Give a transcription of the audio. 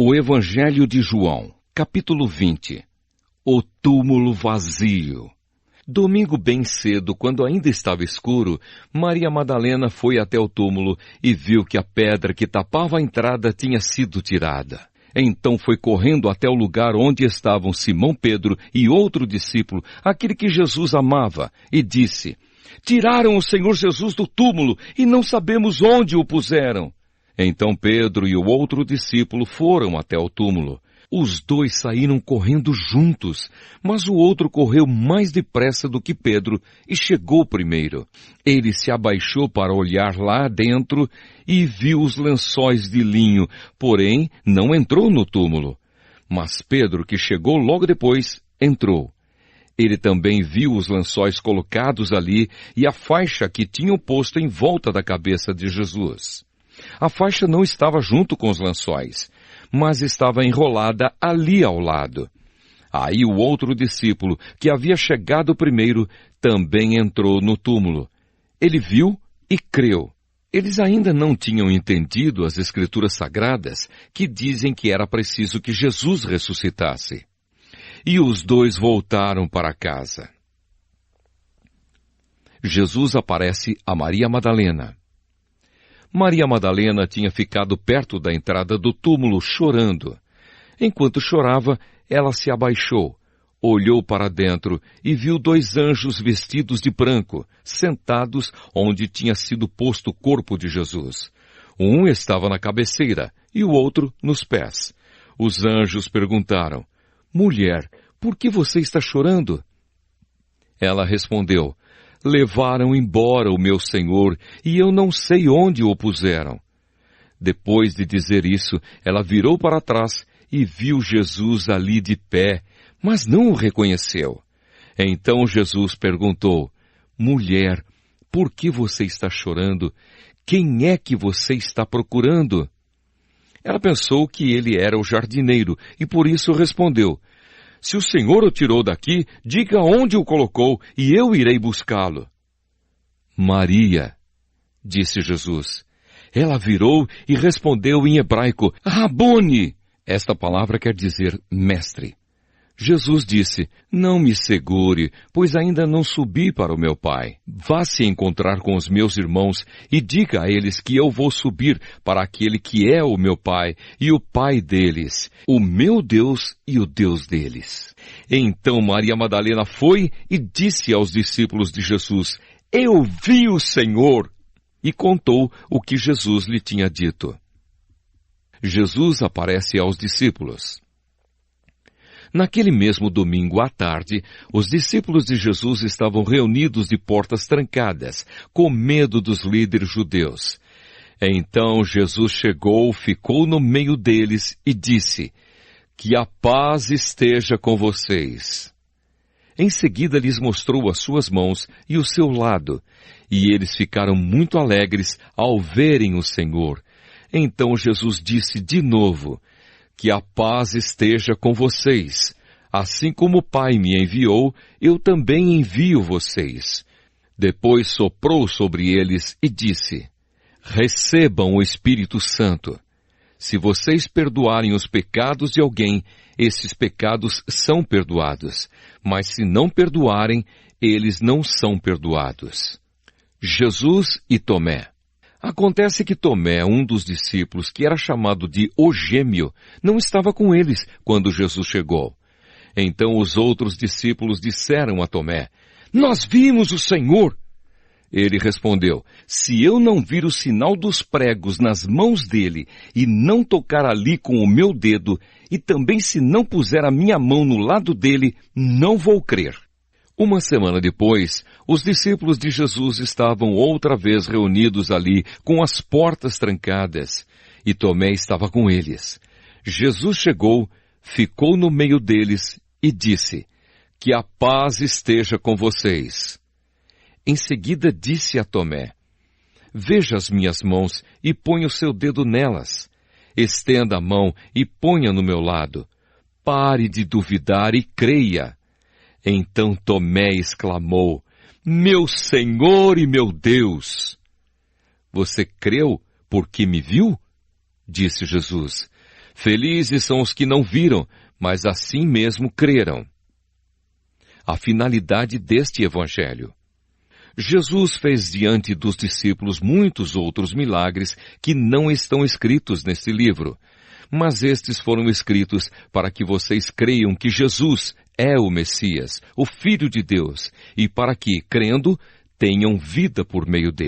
O Evangelho de João, capítulo 20. O túmulo vazio. Domingo bem cedo, quando ainda estava escuro, Maria Madalena foi até o túmulo e viu que a pedra que tapava a entrada tinha sido tirada. Então foi correndo até o lugar onde estavam Simão Pedro e outro discípulo, aquele que Jesus amava, e disse: "Tiraram o Senhor Jesus do túmulo e não sabemos onde o puseram." Então Pedro e o outro discípulo foram até o túmulo. Os dois saíram correndo juntos, mas o outro correu mais depressa do que Pedro e chegou primeiro. Ele se abaixou para olhar lá dentro e viu os lençóis de linho, porém não entrou no túmulo. Mas Pedro, que chegou logo depois, entrou. Ele também viu os lençóis colocados ali e a faixa que tinham posto em volta da cabeça de Jesus. A faixa não estava junto com os lençóis, mas estava enrolada ali ao lado. Aí o outro discípulo, que havia chegado primeiro, também entrou no túmulo. Ele viu e creu. Eles ainda não tinham entendido as Escrituras Sagradas, que dizem que era preciso que Jesus ressuscitasse. E os dois voltaram para casa. Jesus aparece a Maria Madalena. Maria Madalena tinha ficado perto da entrada do túmulo chorando. Enquanto chorava, ela se abaixou, olhou para dentro e viu dois anjos vestidos de branco, sentados onde tinha sido posto o corpo de Jesus. Um estava na cabeceira e o outro nos pés. Os anjos perguntaram: "Mulher, por que você está chorando?" Ela respondeu: "Levaram embora o meu Senhor, e eu não sei onde o puseram." Depois de dizer isso, ela virou para trás e viu Jesus ali de pé, mas não o reconheceu. Então Jesus perguntou: "Mulher, por que você está chorando? Quem é que você está procurando?" Ela pensou que ele era o jardineiro e por isso respondeu: "Se o Senhor o tirou daqui, diga onde o colocou e eu irei buscá-lo." "Maria", disse Jesus. Ela virou e respondeu em hebraico: "Rabone." Esta palavra quer dizer mestre. Jesus disse: "Não me segure, pois ainda não subi para o meu Pai. Vá se encontrar com os meus irmãos e diga a eles que eu vou subir para aquele que é o meu Pai e o Pai deles, o meu Deus e o Deus deles." Então Maria Madalena foi e disse aos discípulos de Jesus: "Eu vi o Senhor." E contou o que Jesus lhe tinha dito. Jesus aparece aos discípulos. Naquele mesmo domingo à tarde, os discípulos de Jesus estavam reunidos de portas trancadas, com medo dos líderes judeus. Então Jesus chegou, ficou no meio deles e disse: "Que a paz esteja com vocês." Em seguida lhes mostrou as suas mãos e o seu lado, e eles ficaram muito alegres ao verem o Senhor. Então Jesus disse de novo: "Que a paz esteja com vocês. Assim como o Pai me enviou, eu também envio vocês." Depois soprou sobre eles e disse: "Recebam o Espírito Santo. Se vocês perdoarem os pecados de alguém, esses pecados são perdoados. Mas se não perdoarem, eles não são perdoados." Jesus e Tomé. Acontece que Tomé, um dos discípulos, que era chamado de o Gêmeo, não estava com eles quando Jesus chegou. Então os outros discípulos disseram a Tomé: "Nós vimos o Senhor." Ele respondeu: "Se eu não vir o sinal dos pregos nas mãos dele e não tocar ali com o meu dedo, e também se não puser a minha mão no lado dele, não vou crer." Uma semana depois, os discípulos de Jesus estavam outra vez reunidos ali, com as portas trancadas, e Tomé estava com eles. Jesus chegou, ficou no meio deles e disse: "Que a paz esteja com vocês." Em seguida disse a Tomé: "Veja as minhas mãos e ponha o seu dedo nelas. Estenda a mão e ponha no meu lado. Pare de duvidar e creia." Então Tomé exclamou: "Meu Senhor e meu Deus!" "Você creu porque me viu?" disse Jesus. Felizes são os que não viram, mas assim mesmo creram. A finalidade deste Evangelho. Jesus fez diante dos discípulos muitos outros milagres que não estão escritos neste livro, mas estes foram escritos para que vocês creiam que Jesus é o Messias, o Filho de Deus, e para que, crendo, tenham vida por meio dele.